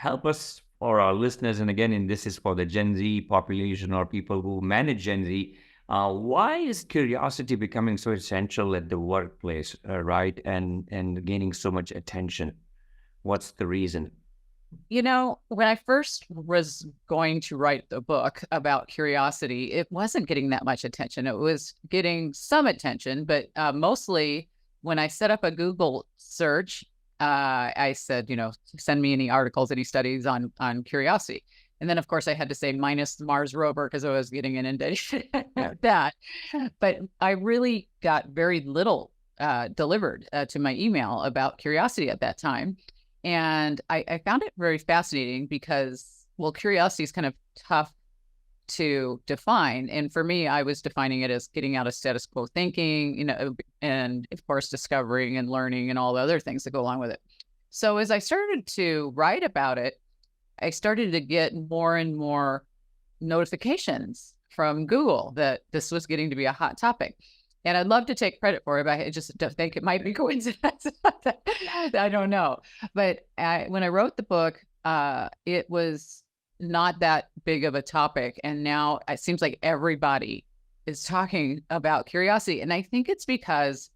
help us or our listeners, and again, and this is for the Gen Z population or people who manage Gen Z. Why is curiosity becoming so essential at the workplace, right? And gaining so much attention? What's the reason? When I first was going to write the book about curiosity, it wasn't getting that much attention. It was getting some attention, but mostly when I set up a Google search, I said, send me any articles, any studies on curiosity. And then, of course, I had to say minus the Mars rover because I was getting inundated Yeah. with that. But I really got very little delivered to my email about curiosity at that time. And I found it very fascinating because, well, curiosity is kind of tough to define. And for me, I was defining it as getting out of status quo thinking, and of course, discovering and learning and all the other things that go along with it. So as I started to write about it, I started to get more and more notifications from Google that this was getting to be a hot topic. And I'd love to take credit for it, but I just don't think it might be coincidence. I don't know. But when I wrote the book, it was not that big of a topic. And now it seems like everybody is talking about curiosity. And I think it's because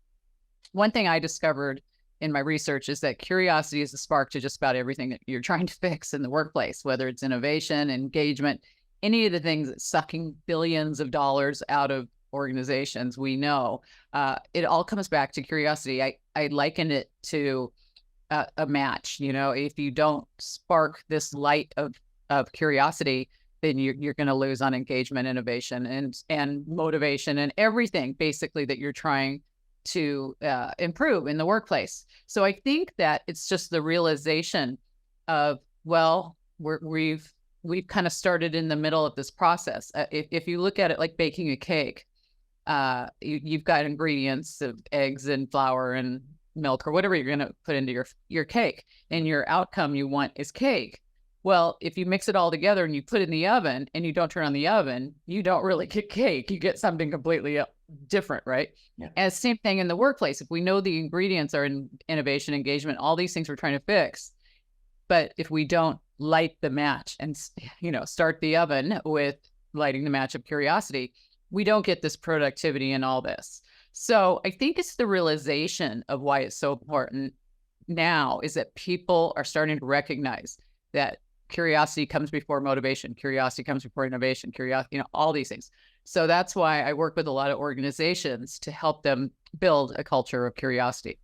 one thing I discovered in my research is that curiosity is the spark to just about everything that you're trying to fix in the workplace, whether it's innovation, engagement, any of the things that's sucking billions of dollars out of organizations. We know it all comes back to curiosity. I liken it to a match. If you don't spark this light of curiosity, then you're going to lose on engagement, innovation, and motivation, and everything basically that you're trying to improve in the workplace. So I think that it's just the realization of, well, we've kind of started in the middle of this process. If you look at it like baking a cake, you've got ingredients of eggs and flour and milk or whatever you're going to put into your cake, and your outcome you want is cake. Well, if you mix it all together and you put it in the oven and you don't turn on the oven, you don't really get cake. You get something completely different, right? Yeah. And same thing in the workplace. If we know the ingredients are in innovation, engagement, all these things we're trying to fix, but if we don't light the match and start the oven with lighting the match of curiosity, we don't get this productivity and all this. So I think it's the realization of why it's so important now is that people are starting to recognize that curiosity comes before motivation, curiosity comes before innovation, curiosity, all these things. So that's why I work with a lot of organizations to help them build a culture of curiosity.